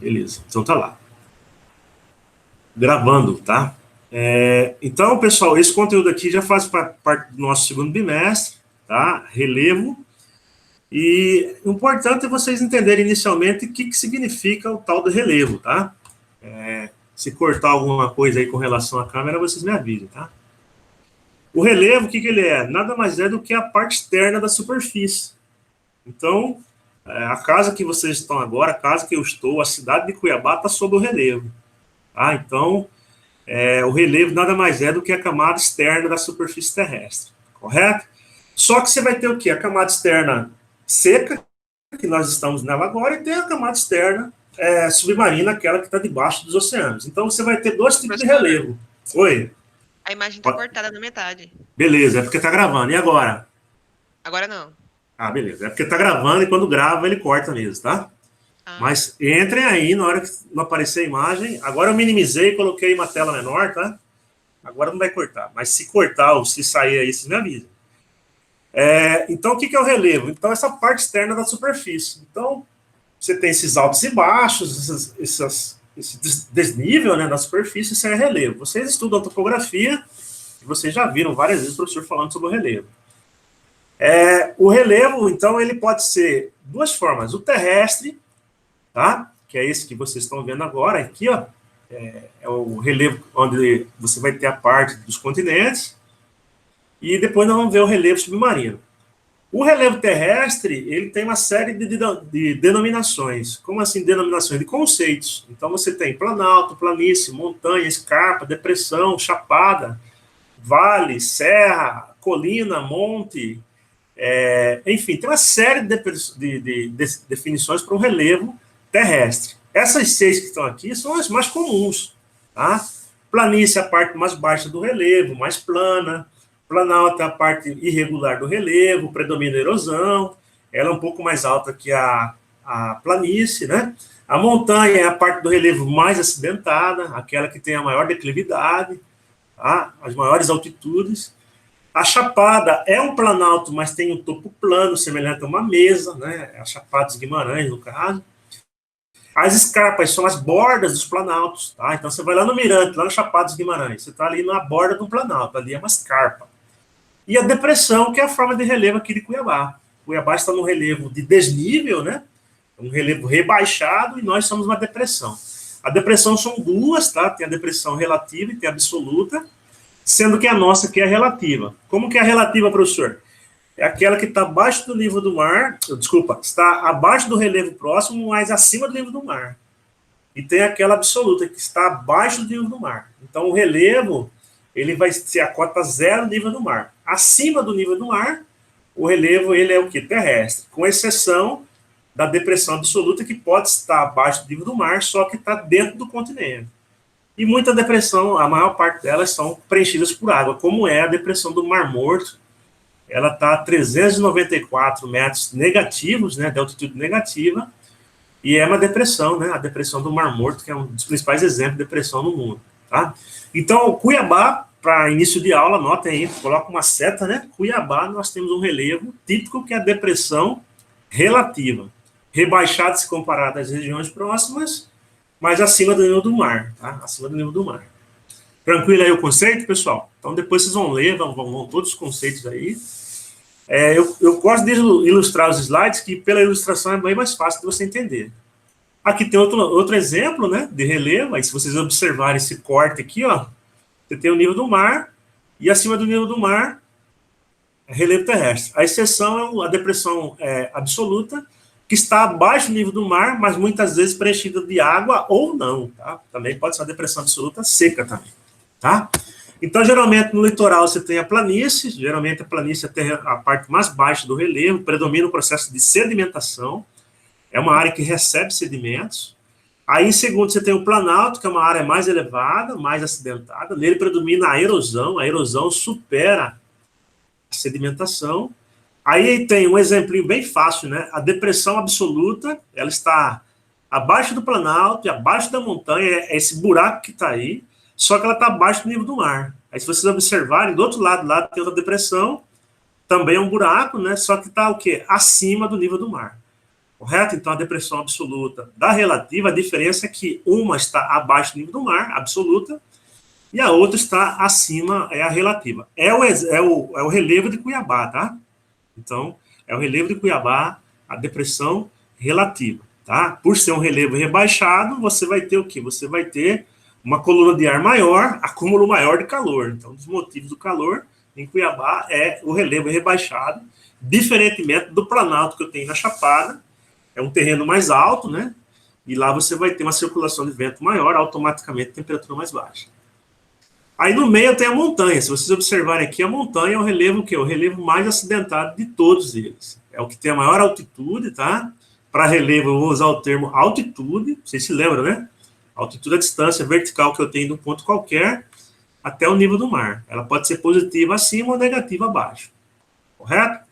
Beleza, então tá lá. Gravando, tá? Então, pessoal, esse conteúdo aqui já faz parte do nosso segundo bimestre, tá? Relevo. E o importante é vocês entenderem inicialmente o que significa o tal do relevo, tá? Se cortar alguma coisa aí com relação à câmera, vocês me avisem, tá? O relevo, o que ele é? Nada mais é do que a parte externa da superfície. Então, a casa que vocês estão agora, a casa que eu estou, a cidade de Cuiabá está sob o relevo. Tá? Então, o relevo nada mais é do que a camada externa da superfície terrestre, correto? Só que você vai ter o quê? A camada externa seca, que nós estamos nela agora, e tem a camada externa submarina, aquela que está debaixo dos oceanos. Então, você vai ter dois tipos de relevo. Oi? A imagem está cortada na metade. Beleza, é porque está gravando. E agora? Agora não. Ah, beleza. É porque está gravando e quando grava ele corta mesmo, tá? Mas entrem aí na hora que não aparecer a imagem. Agora eu minimizei e coloquei uma tela menor, tá? Agora não vai cortar. Mas se cortar ou se sair aí, vocês me avisam. Então, o que é o relevo? Então, essa parte externa da superfície. Então, você tem esses altos e baixos, esse desnível, né, da superfície, isso é relevo. Vocês estudam topografia e vocês já viram várias vezes o professor falando sobre o relevo. O relevo, então, ele pode ser duas formas. O terrestre, tá? Que é esse que vocês estão vendo agora, aqui, ó, é o relevo onde você vai ter a parte dos continentes, e depois nós vamos ver o relevo submarino. O relevo terrestre, ele tem uma série de denominações. Como assim denominações? De conceitos. Então você tem planalto, planície, montanha, escarpa, depressão, chapada, vale, serra, colina, monte, enfim, tem uma série de definições para o relevo terrestre. Essas 6 que estão aqui são as mais comuns. Tá? Planície é a parte mais baixa do relevo, mais plana. Planalto é a parte irregular do relevo, predomina a erosão. Ela é um pouco mais alta que a planície, né? A montanha é a parte do relevo mais acidentada, aquela que tem a maior declividade, tá? As maiores altitudes. A chapada é um planalto, mas tem um topo plano, semelhante a uma mesa, né? A Chapada dos Guimarães, no caso. As escarpas são as bordas dos planaltos, tá? Então, você vai lá no Mirante, lá na Chapada dos Guimarães, você está ali na borda do planalto, ali é uma escarpa. E a depressão, que é a forma de relevo aqui de Cuiabá. Cuiabá está no relevo de desnível, né? Um relevo rebaixado, e nós somos uma depressão. A depressão são duas, tá? Tem a depressão relativa e tem a absoluta, sendo que a nossa aqui é relativa. Como que é a relativa, professor? É aquela que está abaixo do nível do mar, desculpa, está abaixo do relevo próximo, mas acima do nível do mar. E tem aquela absoluta, que está abaixo do nível do mar. Então, o relevo, ele vai ser a cota zero do nível do mar. Acima do nível do mar, o relevo, ele é o quê? Terrestre, com exceção da depressão absoluta, que pode estar abaixo do nível do mar, só que está dentro do continente. E muita depressão, a maior parte delas são preenchidas por água, como é a depressão do Mar Morto. Ela está a 394 metros negativos, né, de altitude negativa, e é uma depressão, né, a depressão do Mar Morto, que é um dos principais exemplos de depressão no mundo. Tá? Então, Cuiabá, para início de aula, notem aí, coloca uma seta, né? Cuiabá, nós temos um relevo típico, que é a depressão relativa, rebaixada se comparada às regiões próximas, mas acima do nível do mar, tá? Acima do nível do mar. Tranquilo aí o conceito, pessoal? Então, depois vocês vão ler, vão todos os conceitos aí. Eu gosto de ilustrar os slides, que pela ilustração é bem mais fácil de você entender. Aqui tem outro exemplo, né, de relevo. Aí, se vocês observarem esse corte aqui, ó, você tem o nível do mar, e acima do nível do mar, é relevo terrestre. A exceção é a depressão absoluta, que está abaixo do nível do mar, mas muitas vezes preenchida de água ou não, tá? Também pode ser uma depressão absoluta seca também, tá? Então, geralmente, no litoral você tem a planície, geralmente a planície tem a parte mais baixa do relevo, predomina o processo de sedimentação, é uma área que recebe sedimentos. Aí, em segundo, você tem o planalto, que é uma área mais elevada, mais acidentada, nele predomina a erosão supera a sedimentação. Aí tem um exemplinho bem fácil, né? A depressão absoluta, ela está abaixo do planalto e abaixo da montanha, é esse buraco que está aí, só que ela está abaixo do nível do mar. Aí, se vocês observarem, do outro lado lá tem outra depressão, também é um buraco, né? Só que está o quê? Acima do nível do mar. correto? Então, a depressão absoluta da relativa, a diferença é que uma está abaixo do nível do mar, absoluta, e a outra está acima, é a relativa. É o relevo de Cuiabá, tá? Então, é o relevo de Cuiabá, a depressão relativa, tá? Por ser um relevo rebaixado, você vai ter o quê? Você vai ter uma coluna de ar maior, acúmulo maior de calor. Então, um dos motivos do calor em Cuiabá é o relevo rebaixado, diferentemente do Planalto que eu tenho na Chapada, é um terreno mais alto, né? E lá você vai ter uma circulação de vento maior, automaticamente temperatura mais baixa. Aí no meio tem a montanha. Se vocês observarem aqui, a montanha é o relevo que é o relevo mais acidentado de todos eles. É o que tem a maior altitude, tá? Para relevo eu vou usar o termo altitude. Vocês se lembram, né? Altitude é a distância vertical que eu tenho de um ponto qualquer até o nível do mar. Ela pode ser positiva acima ou negativa abaixo. Correto?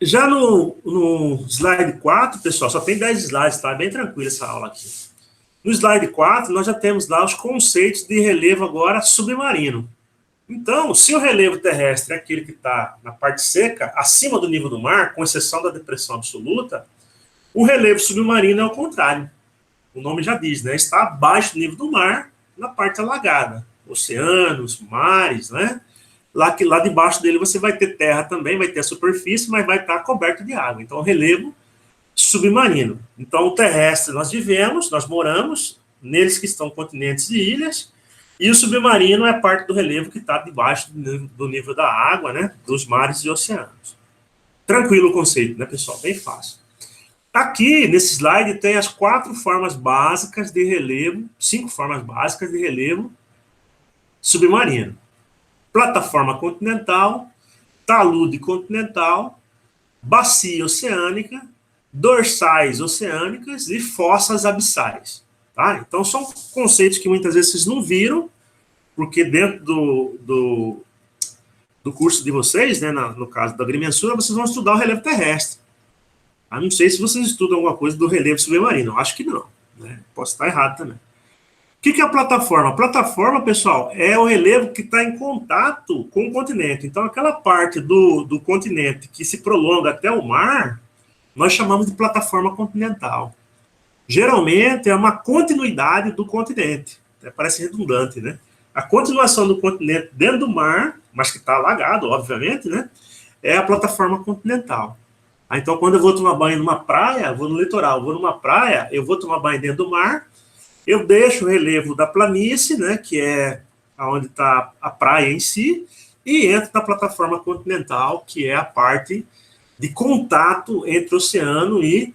Já no slide 4, pessoal, só tem 10 slides, tá? Bem tranquilo essa aula aqui. No slide 4, nós já temos lá os conceitos de relevo agora submarino. Então, se o relevo terrestre é aquele que está na parte seca, acima do nível do mar, com exceção da depressão absoluta, o relevo submarino é o contrário. O nome já diz, né? Está abaixo do nível do mar, na parte alagada. Oceanos, mares, né? Lá debaixo dele você vai ter terra também, vai ter a superfície, mas vai estar coberto de água. Então, o relevo submarino. Então, o terrestre nós vivemos, nós moramos, neles que estão continentes e ilhas, e o submarino é parte do relevo que está debaixo do nível da água, né, dos mares e oceanos. Tranquilo o conceito, né, pessoal? Bem fácil. Aqui, nesse slide, tem as 4 formas básicas de relevo, 5 formas básicas de relevo submarino. Plataforma continental, talude continental, bacia oceânica, dorsais oceânicas e fossas abissais. Tá? Então, são conceitos que muitas vezes vocês não viram, porque dentro do curso de vocês, né, no caso da agrimensura, vocês vão estudar o relevo terrestre. Eu não sei se vocês estudam alguma coisa do relevo submarino, eu acho que não. Né? Posso estar errado também. O que é a plataforma? A plataforma, pessoal, é o relevo que está em contato com o continente. Então, aquela parte do continente que se prolonga até o mar, nós chamamos de plataforma continental. Geralmente, é uma continuidade do continente. Até parece redundante, né? A continuação do continente dentro do mar, mas que está alagado, obviamente, né? É a plataforma continental. Então, quando eu vou tomar banho numa praia, vou no litoral, vou numa praia, eu vou tomar banho dentro do mar, eu deixo o relevo da planície, né, que é onde está a praia em si, e entro na plataforma continental, que é a parte de contato entre o oceano e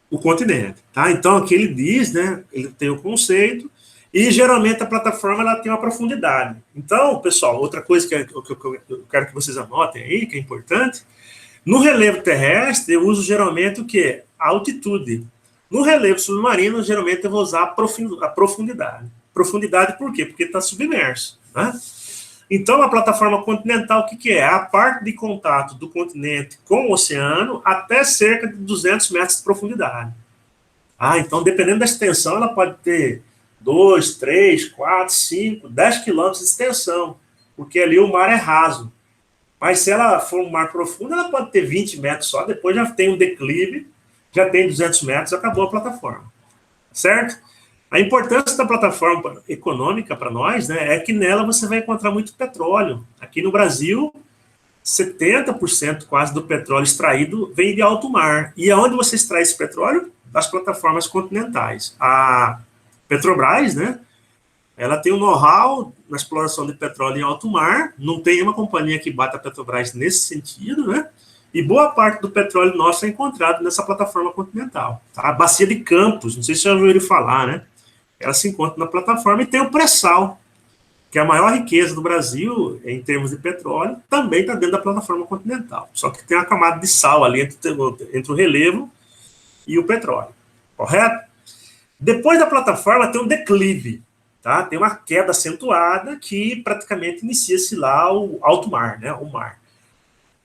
o continente. Tá? Então, aqui ele diz, né, ele tem o conceito, e geralmente a plataforma ela tem uma profundidade. Então, pessoal, outra coisa que eu quero que vocês anotem aí, que é importante, no relevo terrestre eu uso geralmente o quê? A altitude. No relevo submarino, geralmente eu vou usar a profundidade. Profundidade por quê? Porque está submerso. Né? Então, a plataforma continental, o que é? A parte de contato do continente com o oceano até cerca de 200 metros de profundidade. Então, dependendo da extensão, ela pode ter 2, 3, 4, 5, 10 quilômetros de extensão, porque ali o mar é raso. Mas se ela for um mar profundo, ela pode ter 20 metros só, depois já tem um declive, já tem 200 metros, acabou a plataforma. Certo? A importância da plataforma econômica para nós, né, é que nela você vai encontrar muito petróleo. Aqui no Brasil, 70% quase do petróleo extraído vem de alto mar. E aonde você extrai esse petróleo? Das plataformas continentais. A Petrobras, né, ela tem um know-how na exploração de petróleo em alto mar, não tem uma companhia que bata a Petrobras nesse sentido, né? E boa parte do petróleo nosso é encontrado nessa plataforma continental. Tá? A bacia de Campos, não sei se já ouviram falar, né? Ela se encontra na plataforma e tem o pré-sal, que é a maior riqueza do Brasil em termos de petróleo, também está dentro da plataforma continental. Só que tem uma camada de sal ali entre o relevo e o petróleo. Correto? Depois da plataforma tem um declive. Tá? Tem uma queda acentuada que praticamente inicia-se lá o alto mar, né? O mar.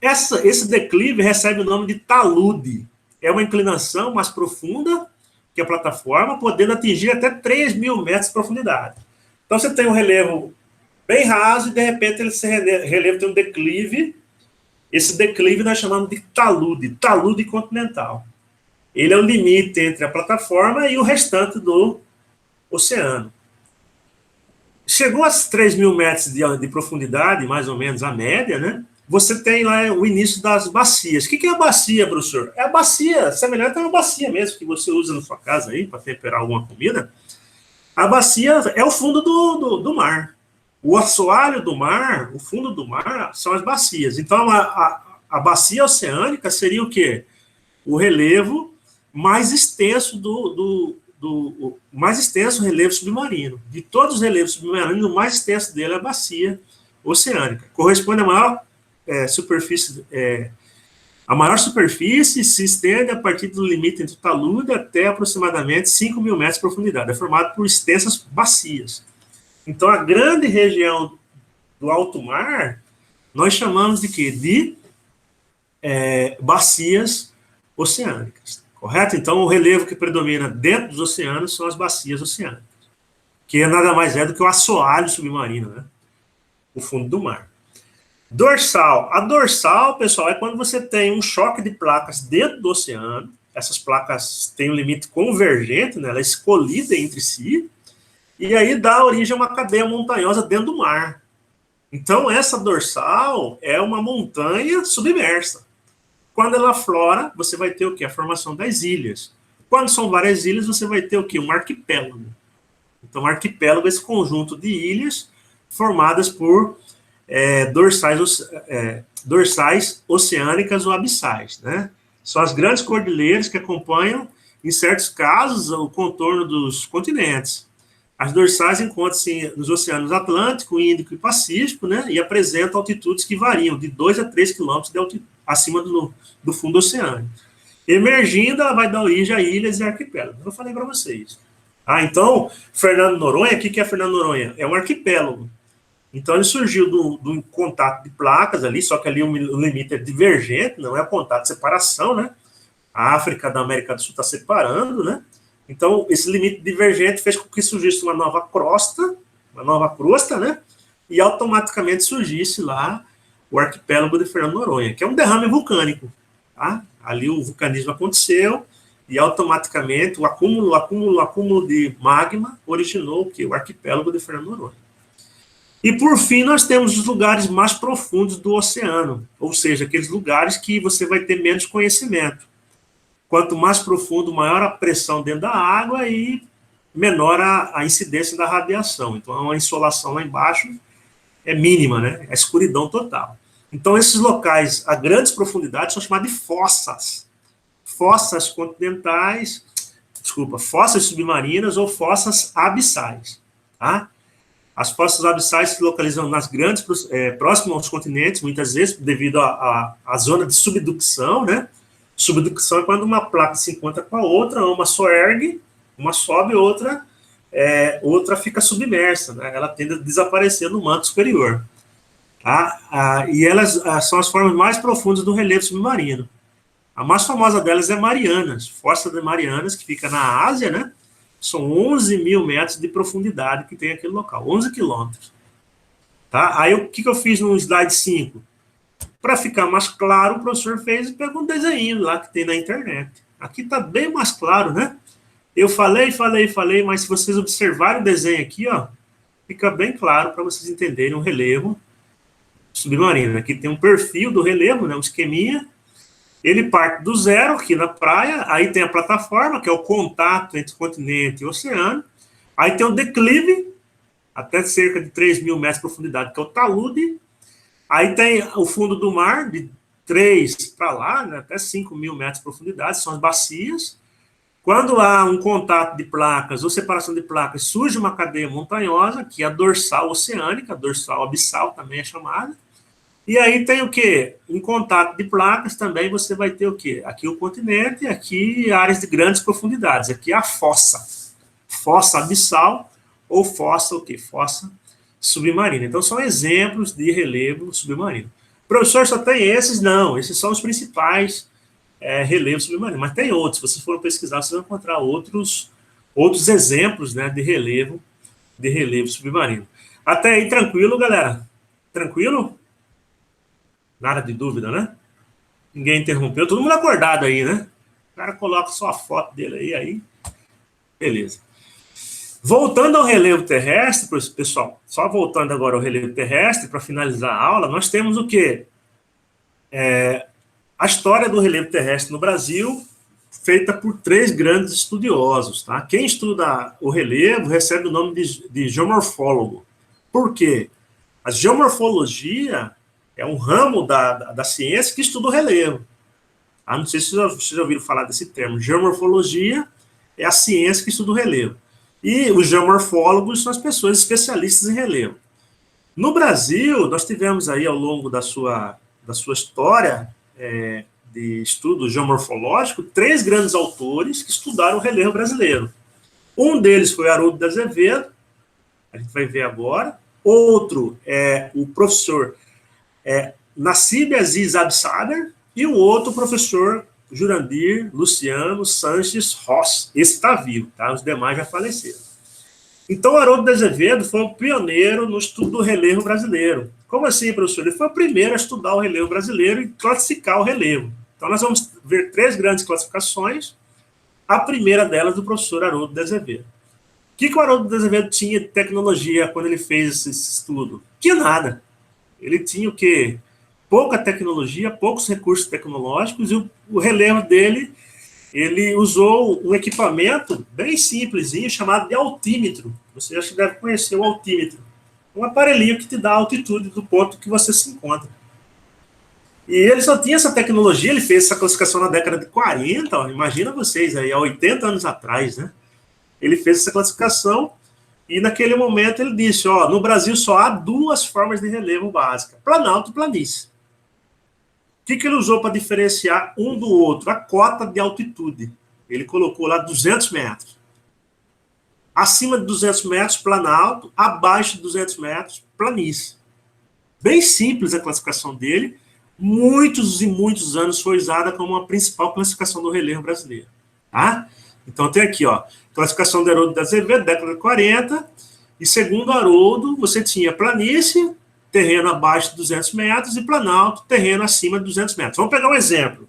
Esse declive recebe o nome de talude. É uma inclinação mais profunda que a plataforma, podendo atingir até 3.000 metros de profundidade. Então, você tem um relevo bem raso e, de repente, esse relevo tem um declive Esse declive nós chamamos de talude continental. Ele é o limite entre a plataforma e o restante do oceano. Chegou a 3 mil metros de profundidade, mais ou menos a média, né? Você tem lá o início das bacias. O que é a bacia, professor? É a bacia, semelhante a uma bacia mesmo, que você usa na sua casa aí para temperar alguma comida. A bacia é o fundo do mar. O assoalho do mar, o fundo do mar, são as bacias. Então, a bacia oceânica seria o quê? O relevo mais extenso mais extenso relevo submarino. De todos os relevos submarinos, o mais extenso dele é a bacia oceânica. Corresponde à maior superfície. A maior superfície se estende a partir do limite entre o talude até aproximadamente 5 mil metros de profundidade. É formado por extensas bacias. Então, a grande região do alto mar, nós chamamos de quê? De bacias oceânicas. Correto? Então, o relevo que predomina dentro dos oceanos são as bacias oceânicas, que nada mais é do que o assoalho submarino, né? O fundo do mar. Dorsal. A dorsal, pessoal, é quando você tem um choque de placas dentro do oceano. Essas placas têm um limite convergente, né? Elas colidem entre si, e aí dá origem a uma cadeia montanhosa dentro do mar. Então, essa dorsal é uma montanha submersa. Quando ela aflora, você vai ter o quê? A formação das ilhas. Quando são várias ilhas, você vai ter o quê? Um arquipélago. Então, arquipélago é esse conjunto de ilhas formadas por dorsais oceânicas ou abissais, né? São as grandes cordilheiras que acompanham, em certos casos, o contorno dos continentes. As dorsais encontram-se nos oceanos Atlântico, Índico e Pacífico, né? E apresentam altitudes que variam de 2 a 3 quilômetros acima do fundo oceânico. Emergindo, ela vai dar origem a ilhas e arquipélagos. Eu falei para vocês. Então, Fernando Noronha, o que é Fernando Noronha? É um arquipélago. Então, ele surgiu do contato de placas ali, só que ali o limite é divergente, não é o contato de separação, né? A África da América do Sul está separando, né? Então, esse limite divergente fez com que surgisse uma nova crosta, né? E automaticamente surgisse lá o arquipélago de Fernando Noronha, que é um derrame vulcânico, tá? Ali o vulcanismo aconteceu e automaticamente o acúmulo de magma originou o quê? O arquipélago de Fernando Noronha. E, por fim, nós temos os lugares mais profundos do oceano, ou seja, aqueles lugares que você vai ter menos conhecimento. Quanto mais profundo, maior a pressão dentro da água e menor a incidência da radiação. Então, a insolação lá embaixo é mínima, né? É escuridão total. Então, esses locais a grandes profundidades são chamados de fossas. Fossas continentais, fossas submarinas ou fossas abissais, tá? As fossas abissais se localizam nas grandes, próximas aos continentes, muitas vezes devido à zona de subducção, né? Subducção é quando uma placa se encontra com a outra, uma só ergue, uma sobe, outra fica submersa, né? Ela tende a desaparecer no manto superior. Tá? E elas são as formas mais profundas do relevo submarino. A mais famosa delas é Marianas, Fossa de Marianas, que fica na Ásia, né? São 11 mil metros de profundidade que tem aquele local, 11 quilômetros. Tá? Aí, o que eu fiz no slide 5? Para ficar mais claro, o professor pegou um desenho lá que tem na internet. Aqui está bem mais claro, né? Eu falei, mas se vocês observarem o desenho aqui, ó, fica bem claro para vocês entenderem o relevo submarino. Aqui tem um perfil do relevo, né, um esqueminha. Ele parte do zero aqui na praia, aí tem a plataforma, que é o contato entre continente e oceano. Aí tem o declive, até cerca de 3 mil metros de profundidade, que é o talude. Aí tem o fundo do mar, de 3 para lá, né, até 5 mil metros de profundidade, são as bacias. Quando há um contato de placas ou separação de placas, surge uma cadeia montanhosa, que é a dorsal oceânica, a dorsal abissal também é chamada. E aí tem o quê? Em contato de placas também você vai ter o quê? Aqui o continente, aqui áreas de grandes profundidades. Aqui a fossa. Fossa abissal ou fossa o quê? Fossa submarina. Então são exemplos de relevo submarino. Professor, só tem esses? Não, esses são os principais relevos submarinos. Mas tem outros. Se vocês forem pesquisar, vocês vão encontrar outros exemplos, né, de relevo submarino. Até aí, tranquilo, galera? Tranquilo? Nada de dúvida, né? Ninguém interrompeu. Todo mundo acordado aí, né? O cara coloca só a foto dele aí. Beleza. Voltando ao relevo terrestre, pessoal, só voltando agora ao relevo terrestre, para finalizar a aula, nós temos o quê? A história do relevo terrestre no Brasil, feita por 3 grandes estudiosos. Tá? Quem estuda o relevo recebe o nome de geomorfólogo. Por quê? A geomorfologia é um ramo da ciência que estuda o relevo. Tá? Não sei se vocês já ouviram falar desse termo. Geomorfologia é a ciência que estuda o relevo. E os geomorfólogos são as pessoas especialistas em relevo. No Brasil, nós tivemos aí, ao longo da sua história de estudo geomorfológico, 3 grandes autores que estudaram o relevo brasileiro. Um deles foi Haroldo de Azevedo, a gente vai ver agora. Outro é o professor Nassib Aziz Absaber, e o outro, o professor Jurandir Luciano Sanches Ross. Esse está vivo, tá? Os demais já faleceram. Então, Haroldo de Azevedo foi o pioneiro no estudo do relevo brasileiro. Como assim, professor? Ele foi o primeiro a estudar o relevo brasileiro e classificar o relevo. Então, nós vamos ver 3 grandes classificações. A primeira delas, do professor Haroldo de Azevedo. O que o Haroldo de Azevedo tinha de tecnologia quando ele fez esse estudo? Tinha nada. Ele tinha o quê? Pouca tecnologia, poucos recursos tecnológicos, e o relevo dele, ele usou um equipamento bem simplesinho, chamado de altímetro. Você acha que deve conhecer o altímetro. Um aparelhinho que te dá a altitude do ponto que você se encontra. E ele só tinha essa tecnologia, ele fez essa classificação na década de 40, ó, imagina vocês aí, há 80 anos atrás, né? Ele fez essa classificação, e naquele momento ele disse, ó, no Brasil só há 2 formas de relevo básica, planalto e planície. O que ele usou para diferenciar um do outro? A cota de altitude. Ele colocou lá 200 metros. Acima de 200 metros, planalto. Abaixo de 200 metros, planície. Bem simples a classificação dele. Muitos e muitos anos foi usada como a principal classificação do relevo brasileiro. Tá? Então tem aqui, ó, classificação de Haroldo de Azevedo, década de 40. E segundo Haroldo, você tinha planície, terreno abaixo de 200 metros, e planalto, terreno acima de 200 metros. Vamos pegar um exemplo.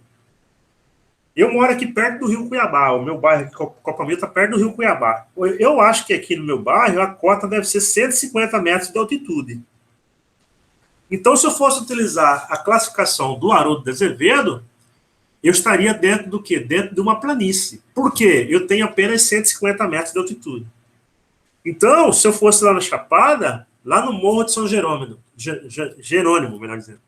Eu moro aqui perto do Rio Cuiabá, o meu bairro, Copamil, está perto do Rio Cuiabá. Eu acho que aqui no meu bairro a cota deve ser 150 metros de altitude. Então, se eu fosse utilizar a classificação do Haroldo de Azevedo, eu estaria dentro do quê? Dentro de uma planície. Por quê? Eu tenho apenas 150 metros de altitude. Então, se eu fosse lá na Chapada, lá no Morro de São Jerônimo, melhor dizendo,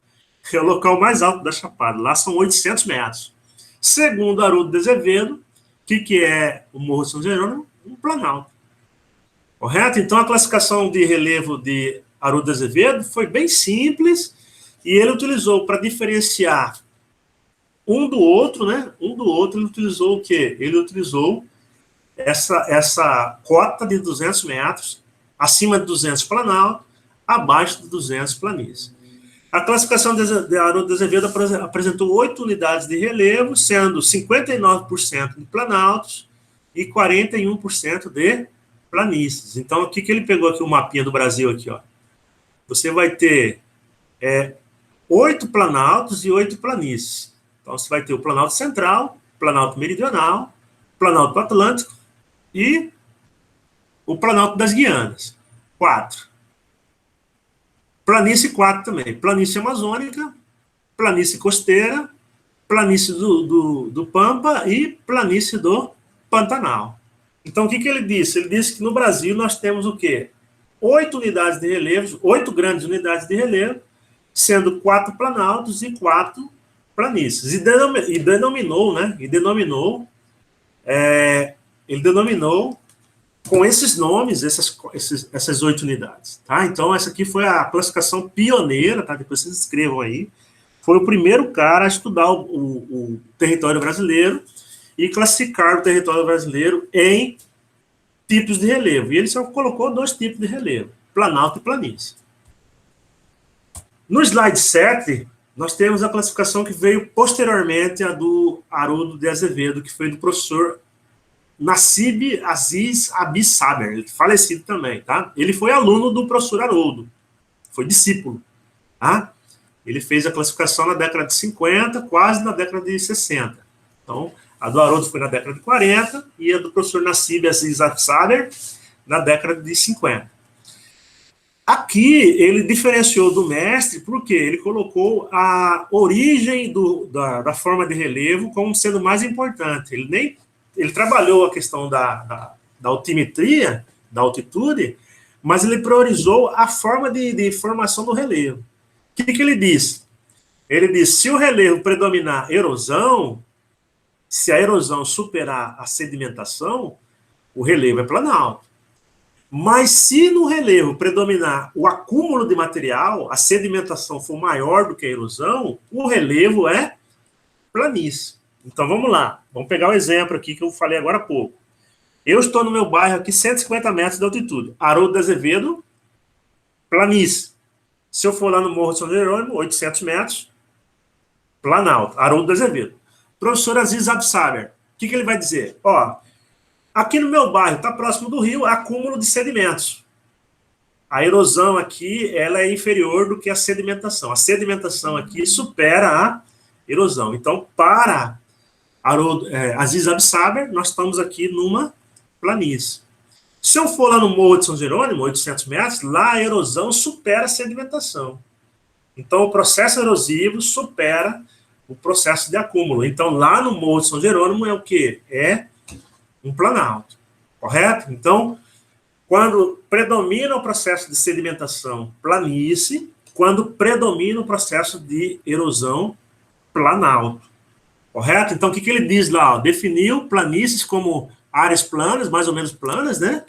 que é o local mais alto da Chapada, lá são 800 metros. Segundo Haroldo de Azevedo, o que é o Morro de São Jerônimo? Um planalto. Correto? Então, a classificação de relevo de Haroldo de Azevedo foi bem simples, e ele utilizou para diferenciar um do outro, né? Um do outro, ele utilizou o quê? Ele utilizou essa cota de 200 metros, acima de 200 planalto, abaixo de 200 planície. A classificação de Haroldo de Azevedo apresentou 8 unidades de relevo, sendo 59% de planaltos e 41% de planícies. Então, o que ele pegou aqui, o mapinha do Brasil aqui, ó. Você vai ter 8 planaltos e 8 planícies. Então, você vai ter o Planalto Central, Planalto Meridional, Planalto Atlântico e o Planalto das Guianas. 4. Planície 4 também. Planície Amazônica, Planície Costeira, Planície do Pampa e Planície do Pantanal. Então, o que ele disse? Ele disse que no Brasil nós temos o quê? 8 unidades de relevo, 8 grandes unidades de relevo, sendo 4 planaltos e 4 planícies. Ele denominou com esses nomes, essas 8 unidades. Tá? Então, essa aqui foi a classificação pioneira, tá? Depois vocês escrevam aí. Foi o primeiro cara a estudar o território brasileiro e classificar o território brasileiro em tipos de relevo. E ele só colocou 2 tipos de relevo, planalto e planície. No slide 7, nós temos a classificação que veio posteriormente a do Haroldo de Azevedo, que foi do professor Nassib Aziz Absaber, ele falecido também, tá? Ele foi aluno do professor Haroldo, foi discípulo, tá? ele fez a classificação na década de 50, quase na década de 60. Então, a do Haroldo foi na década de 40 e a do professor Nassib Aziz Absaber na década de 50. Aqui, ele diferenciou do mestre porque ele colocou a origem da forma de relevo como sendo mais importante. Ele trabalhou a questão da altimetria, da altitude, mas ele priorizou a forma de formação do relevo. O que ele disse? Ele disse, se o relevo predominar erosão, se a erosão superar a sedimentação, o relevo é planalto. Mas se no relevo predominar o acúmulo de material, a sedimentação for maior do que a erosão, o relevo é planície. Então vamos lá, vamos pegar o exemplo aqui que eu falei agora há pouco. Eu estou no meu bairro aqui, 150 metros de altitude. Haroldo de Azevedo, planície. Se eu for lá no Morro de São Jerônimo, 800 metros, planalto. Haroldo de Azevedo. Professor Aziz Absaber, o que ele vai dizer? Ó, aqui no meu bairro, está próximo do rio, acúmulo de sedimentos. A erosão aqui, ela é inferior do que a sedimentação. A sedimentação aqui supera a erosão. Então, para Aziz Absaber, nós estamos aqui numa planície. Se eu for lá no Morro de São Jerônimo, 800 metros, lá a erosão supera a sedimentação. Então, o processo erosivo supera o processo de acúmulo. Então, lá no Morro de São Jerônimo é o quê? É um planalto, correto? Então, quando predomina o processo de sedimentação, planície, quando predomina o processo de erosão, planalto, correto? Então, o que ele diz lá? Ó, definiu planícies como áreas planas, mais ou menos planas, né?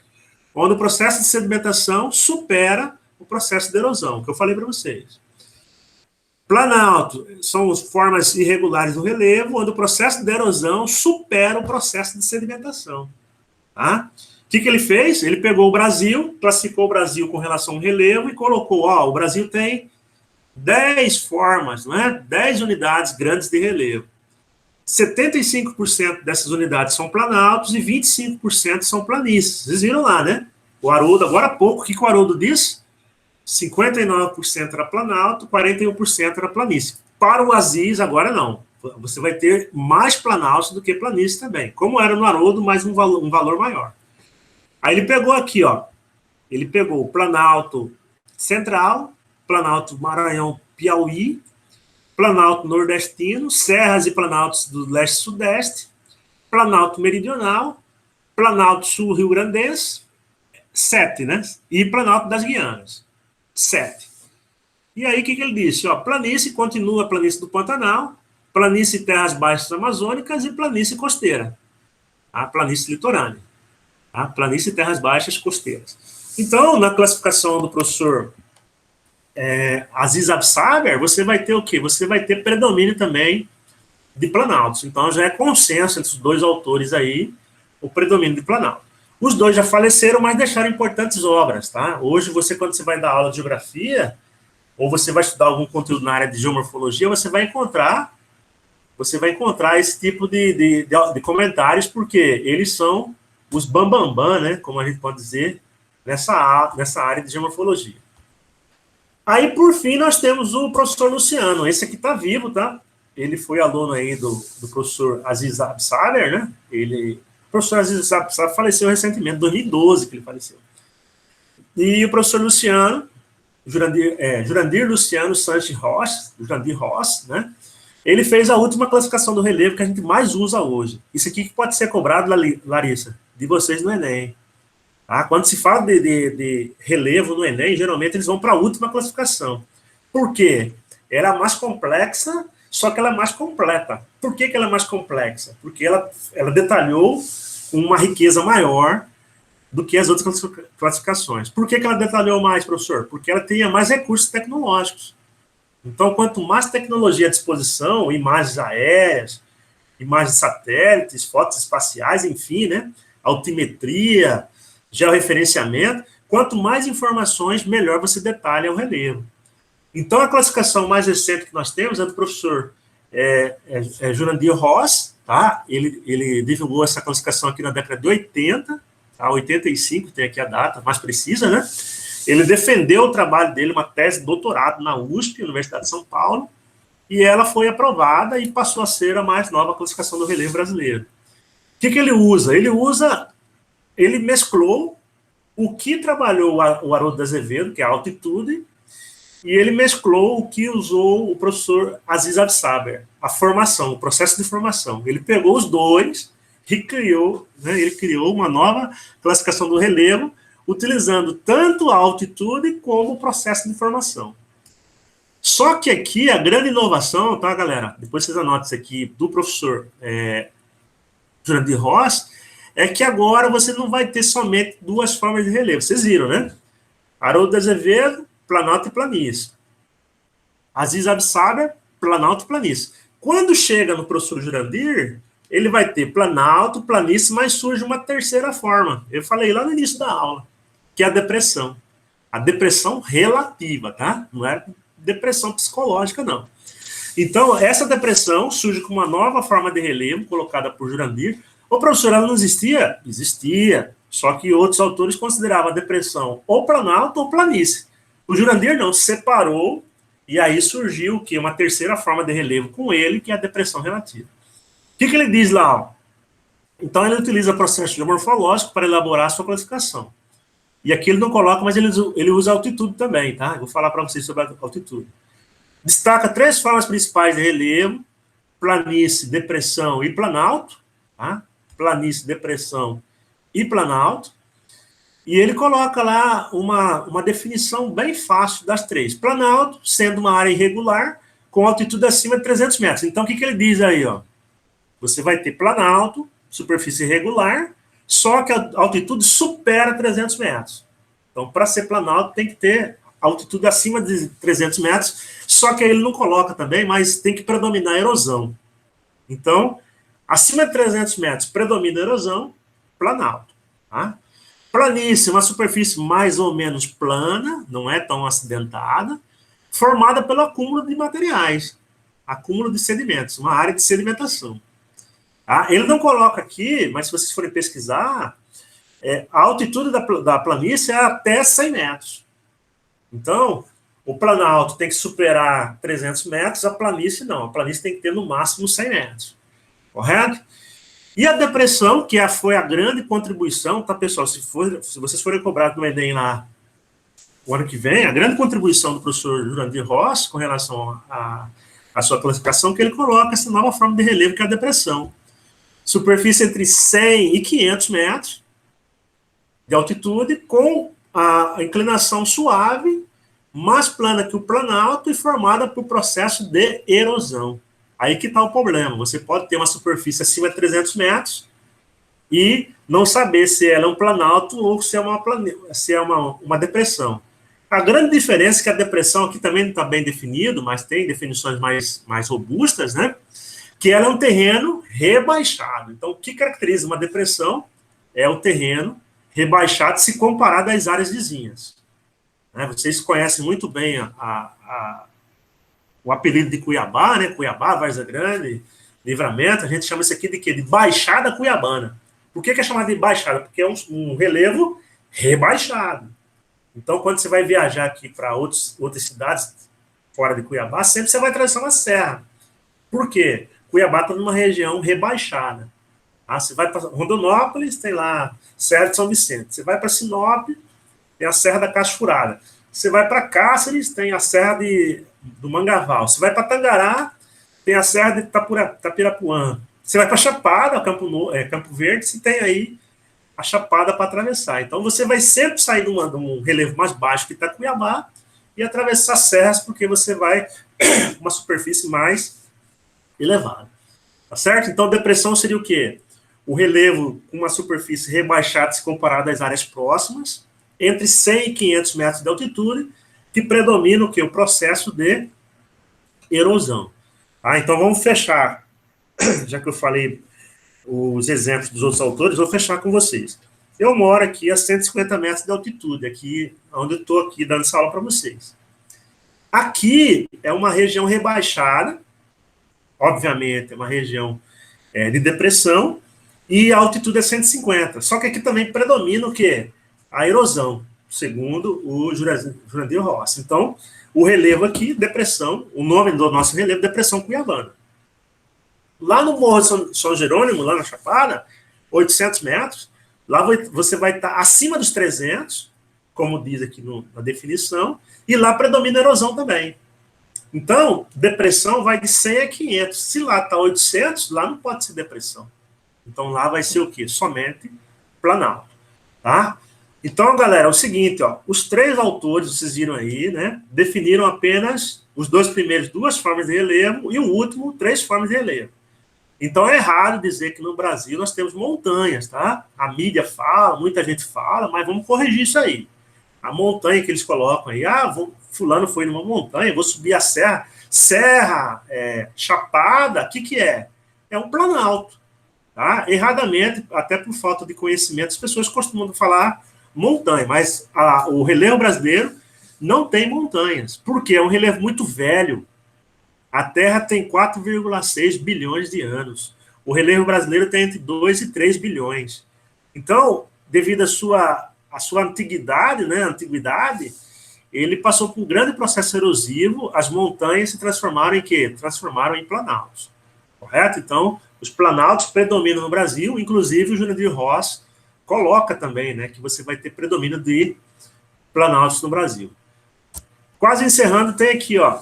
Onde o processo de sedimentação supera o processo de erosão, que eu falei para vocês. Planalto são as formas irregulares do relevo, onde o processo de erosão supera o processo de sedimentação. Tá? O que ele fez? Ele pegou o Brasil, classificou o Brasil com relação ao relevo e colocou, ó, o Brasil tem 10 formas, não é? 10 unidades grandes de relevo. 75% dessas unidades são planaltos e 25% são planícies. Vocês viram lá, né? O Haroldo, agora há pouco, o que o Haroldo disse? 59% era planalto, 41% era planície. Para o Aziz, agora não. Você vai ter mais planaltos do que planície também. Como era no Haroldo, mas um valor maior. Aí ele pegou aqui, ó. Ele pegou o Planalto Central, Planalto Maranhão, Piauí, Planalto Nordestino, Serras e Planaltos do Leste e Sudeste, Planalto Meridional, Planalto Sul Rio Grandense, 7, né? E Planalto das Guianas, 7. E aí, o que ele disse? Ó, planície continua a planície do Pantanal, planície Terras Baixas Amazônicas e planície costeira. A planície litorânea. A planície Terras Baixas costeiras. Então, na classificação do professor Aziz Absaber, você vai ter o quê? Você vai ter predomínio também de planaltos. Então, já é consenso entre os dois autores aí, o predomínio de planalto. Os dois já faleceram, mas deixaram importantes obras, tá? Hoje, quando você vai dar aula de geografia, ou você vai estudar algum conteúdo na área de geomorfologia, você vai encontrar esse tipo de comentários, porque eles são os bambambam, né, como a gente pode dizer, nessa área de geomorfologia. Aí, por fim, nós temos o professor Luciano. Esse aqui está vivo, tá? Ele foi aluno aí do professor Aziz Absaber, né? O professor Aziz Absaber faleceu recentemente, em 2012 que ele faleceu. E o professor Luciano, Jurandir Luciano Sanches Ross, Jurandir Ross, né? Ele fez a última classificação do relevo que a gente mais usa hoje. Isso aqui que pode ser cobrado, Larissa, de vocês no Enem. Tá? Quando se fala de relevo no Enem, geralmente eles vão para a última classificação. Por quê? Ela é mais complexa, só que ela é mais completa. Por que ela é mais complexa? Porque ela detalhou uma riqueza maior do que as outras classificações. Por que ela detalhou mais, professor? Porque ela tinha mais recursos tecnológicos. Então, quanto mais tecnologia à disposição, imagens aéreas, imagens de satélites, fotos espaciais, enfim, né? Altimetria, georreferenciamento, quanto mais informações, melhor você detalha o relevo. Então, a classificação mais recente que nós temos é do professor Jurandir Ross, tá? Ele divulgou essa classificação aqui na década de 80, tá? 85, tem aqui a data mais precisa, né? Ele defendeu o trabalho dele, uma tese de doutorado na USP, Universidade de São Paulo, e ela foi aprovada e passou a ser a mais nova classificação do relevo brasileiro. O que ele usa? Ele mesclou o que trabalhou o Haroldo de Azevedo, que é a altitude, e ele mesclou o que usou o professor Aziz Absaber, a formação, o processo de formação. Ele pegou os dois e criou, né, ele criou uma nova classificação do relevo, utilizando tanto a altitude como o processo de formação. Só que aqui a grande inovação, tá, galera? Depois vocês anotem isso aqui, do professor Jurandir Ross, é que agora você não vai ter somente duas formas de relevo. Vocês viram, né? Haroldo de Azevedo, planalto e planície. Aziz Absaber, planalto e planície. Quando chega no professor Jurandir, ele vai ter planalto, planície, mas surge uma terceira forma. Eu falei lá no início da aula, que é a depressão. A depressão relativa, tá? Não é depressão psicológica, não. Então, essa depressão surge com uma nova forma de relevo, colocada por Jurandir. O professor, ela não existia? Existia. Só que outros autores consideravam a depressão ou planalto ou planície. O Jurandir não, separou, e aí surgiu o quê? Uma terceira forma de relevo com ele, que é a depressão relativa. O que ele diz lá? Ó? Então, ele utiliza processo geomorfológico para elaborar a sua classificação. E aqui ele não coloca, mas ele usa altitude também, tá? Eu vou falar para vocês sobre a altitude. Destaca 3 formas principais de relevo: planície, depressão e planalto, tá? Planície, depressão e planalto. E ele coloca lá uma definição bem fácil das 3. Planalto, sendo uma área irregular, com altitude acima de 300 metros. Então, o que ele diz aí? Ó? Você vai ter planalto, superfície irregular, só que a altitude supera 300 metros. Então, para ser planalto, tem que ter altitude acima de 300 metros, só que aí ele não coloca também, mas tem que predominar a erosão. Então, acima de 300 metros, predomina a erosão, planalto. Tá? Planície, uma superfície mais ou menos plana, não é tão acidentada, formada pelo acúmulo de materiais, acúmulo de sedimentos, uma área de sedimentação. Tá? Ele não coloca aqui, mas se vocês forem pesquisar, a altitude da planície é até 100 metros. Então, o planalto tem que superar 300 metros, a planície não. A planície tem que ter no máximo 100 metros. Correto? E a depressão, que foi a grande contribuição, tá, pessoal? Se vocês forem cobrados no Enem lá o ano que vem, a grande contribuição do professor Jurandir Ross com relação à sua classificação, que ele coloca essa nova forma de relevo, que é a depressão. Superfície entre 100 e 500 metros de altitude, com a inclinação suave, mais plana que o planalto e formada por processo de erosão. Aí que está o problema. Você pode ter uma superfície acima de 300 metros e não saber se ela é um planalto ou se é uma depressão. A grande diferença é que a depressão aqui também não está bem definido, mas tem definições mais robustas, né? Que ela é um terreno rebaixado. Então, o que caracteriza uma depressão é o terreno rebaixado se comparado às áreas vizinhas. Vocês conhecem muito bem o apelido de Cuiabá, né? Cuiabá, Várzea Grande, Livramento, a gente chama isso aqui de quê? De Baixada Cuiabana. Por que é chamado de Baixada? Porque é um relevo rebaixado. Então, quando você vai viajar aqui para outras cidades fora de Cuiabá, sempre você vai atravessar uma serra. Por quê? Cuiabá está numa região rebaixada. Você vai para Rondonópolis, tem lá Serra de São Vicente. Você vai para Sinop, tem a Serra da Cachoeirada. Você vai para Cáceres, tem a Serra do Mangaval. Você vai para Tangará, tem a Serra de Tapirapuã. Você vai para Chapada, Campo Verde, você tem aí a Chapada para atravessar. Então, você vai sempre sair de um relevo mais baixo que Itacuiabá e atravessar serras, porque você vai uma superfície mais elevada. Tá certo? Então, depressão seria o quê? O relevo com uma superfície rebaixada se comparado às áreas próximas, entre 100 e 500 metros de altitude, que predomina o quê? O processo de erosão. Tá? Então, vamos fechar. Já que eu falei os exemplos dos outros autores, vou fechar com vocês. Eu moro aqui a 150 metros de altitude, aqui onde eu estou aqui dando essa aula para vocês. Aqui é uma região rebaixada, obviamente é uma região de depressão, e a altitude é 150. Só que aqui também predomina o quê? A erosão. segundo o Jurandir Rossi. Então, o relevo aqui, depressão, o nome do nosso relevo, depressão cuiabana. Lá no Morro de São Jerônimo, lá na Chapada, 800 metros, lá você vai estar acima dos 300, como diz aqui na definição, e lá predomina a erosão também. Então, depressão vai de 100 a 500. Se lá está 800, lá não pode ser depressão. Então, lá vai ser o quê? Somente planalto, tá? Então, galera, é o seguinte, ó, os 3 autores, vocês viram aí, né, definiram apenas os 2 primeiros 2 formas de relevo e o último 3 formas de relevo. Então, é errado dizer que no Brasil nós temos montanhas, tá? A mídia fala, muita gente fala, mas vamos corrigir isso aí. A montanha que eles colocam aí, fulano foi numa montanha, vou subir a serra, chapada, o que é? É um planalto, tá? Erradamente, até por falta de conhecimento, as pessoas costumam falar montanha, mas o relevo brasileiro não tem montanhas, porque é um relevo muito velho. A Terra tem 4,6 bilhões de anos. O relevo brasileiro tem entre 2 e 3 bilhões. Então, devido à sua antiguidade, né, ele passou por um grande processo erosivo, as montanhas se transformaram em quê? Transformaram em planaltos. Correto? Então, os planaltos predominam no Brasil, inclusive o Jurandir Rossi coloca também, né, que você vai ter predomínio de planaltos no Brasil. Quase encerrando, tem aqui, ó,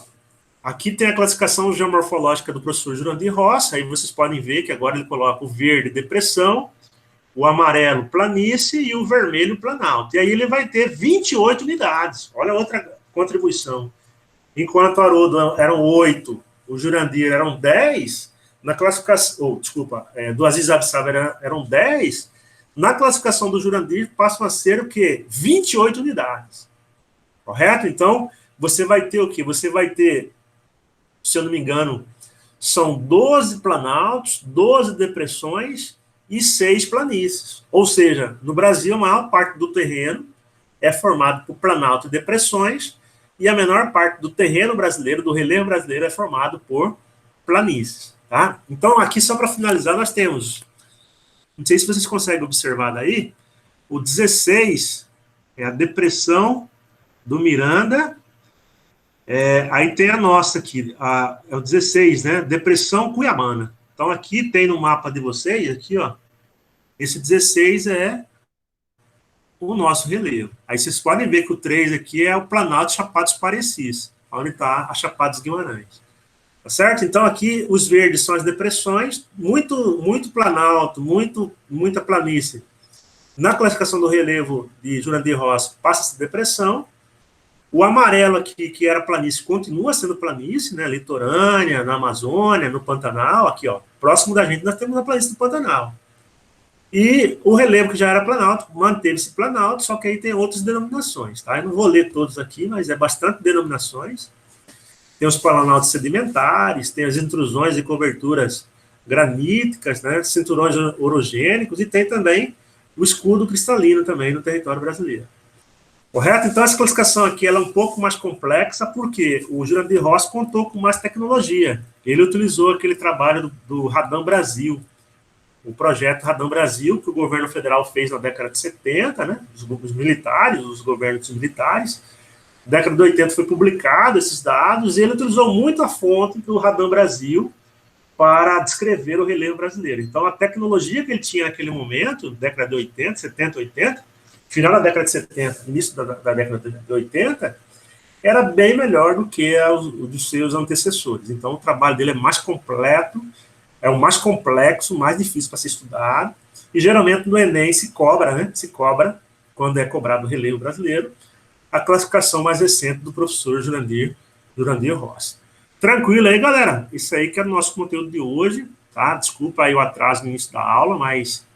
aqui tem a classificação geomorfológica do professor Jurandir Rossi, aí vocês podem ver que agora ele coloca o verde, depressão, o amarelo, planície, e o vermelho, planalto. E aí ele vai ter 28 unidades. Olha outra contribuição. Enquanto o Haroldo eram 8, o Jurandir eram 10, na classificação, do Aziz Absab eram 10, na classificação do Jurandir passam a ser o quê? 28 unidades. Correto? Então, você vai ter o quê? Você vai ter, se eu não me engano, são 12 planaltos, 12 depressões e 6 planícies. Ou seja, no Brasil, a maior parte do terreno é formado por planalto e depressões, e a menor parte do terreno brasileiro, do relevo brasileiro, é formado por planícies. Tá? Então, aqui, só para finalizar, nós temos, não sei se vocês conseguem observar daí, o 16 é a depressão do Miranda, aí tem a nossa aqui, é o 16, né? Depressão Cuiabana. Então, aqui tem no mapa de vocês, aqui, ó, esse 16 é o nosso relevo. Aí vocês podem ver que o 3 aqui é o Planalto Chapados Parecis, onde está a Chapados Guimarães. Tá certo? Então, aqui, os verdes são as depressões, muito planalto, muita planície. Na classificação do relevo de Jurandir Rossi, passa-se depressão. O amarelo aqui, que era planície, continua sendo planície, né? Litorânea, na Amazônia, no Pantanal, aqui, ó, próximo da gente, nós temos a planície do Pantanal. E o relevo, que já era planalto, manteve-se planalto, só que aí tem outras denominações, tá? Eu não vou ler todos aqui, mas é bastante denominações. Tem os planaltos sedimentares, tem as intrusões e coberturas graníticas, né? Cinturões orogênicos, e tem também o escudo cristalino também no território brasileiro. Correto? Então, essa classificação aqui ela é um pouco mais complexa, porque o Jurandir Rossi contou com mais tecnologia. Ele utilizou aquele trabalho do Radam Brasil, o projeto Radam Brasil, que o governo federal fez na década de 70, né? Os militares, os governos militares. Na década de 80 foi publicado esses dados, e ele utilizou muito a fonte do Radam Brasil para descrever o relevo brasileiro. Então, a tecnologia que ele tinha naquele momento, década de 80, 70, 80, final da década de 70, início da década de 80, era bem melhor do que o dos seus antecessores. Então, o trabalho dele é mais completo, é o mais complexo, mais difícil para ser estudado, e geralmente no Enem se cobra, né? Se cobra, quando é cobrado o relevo brasileiro, a classificação mais recente do professor Jurandir Rossi. Tranquilo aí, galera? Isso aí que é o nosso conteúdo de hoje, tá? Desculpa aí o atraso no início da aula, mas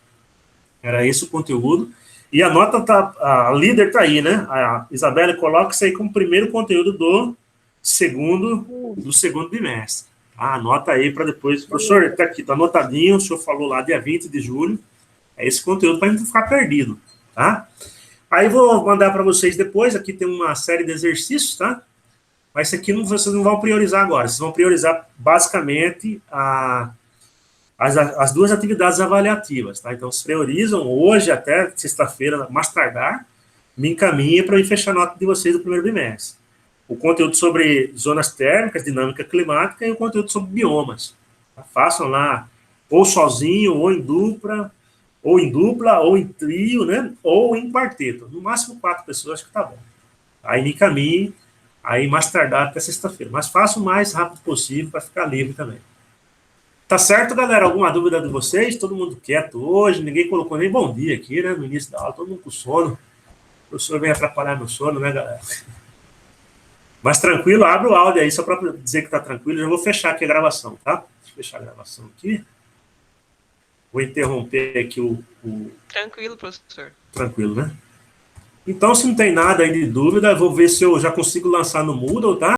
era esse o conteúdo. E a nota a líder tá aí, né? A Isabela coloca isso aí como primeiro conteúdo do segundo bimestre. Tá? Anota aí para depois. Professor, tá aqui, tá anotadinho, o senhor falou lá dia 20 de julho. É esse conteúdo para a gente não ficar perdido, tá? Aí vou mandar para vocês depois, aqui tem uma série de exercícios, tá? Mas isso aqui vocês não vão priorizar agora, vocês vão priorizar basicamente as duas atividades avaliativas, tá? Então, vocês priorizam hoje até sexta-feira, mais tardar, me encaminha para eu fechar a nota de vocês do primeiro bimestre. O conteúdo sobre zonas térmicas, dinâmica climática e o conteúdo sobre biomas. Façam lá, ou sozinho, ou em dupla, ou em trio, né? Ou em quarteto. No máximo 4 pessoas, acho que tá bom. Aí me encaminhe, aí mais tardar até sexta-feira. Mas faça o mais rápido possível para ficar livre também. Tá certo, galera? Alguma dúvida de vocês? Todo mundo quieto hoje, ninguém colocou nem bom dia aqui, né? No início da aula, todo mundo com sono. O professor vem atrapalhar meu sono, né, galera? Mas tranquilo, abre o áudio aí, só para dizer que tá tranquilo. Já vou fechar aqui a gravação, tá? Deixa eu fechar a gravação aqui. Vou interromper aqui Tranquilo, professor. Tranquilo, né? Então, se não tem nada aí de dúvida, eu vou ver se eu já consigo lançar no Moodle, tá?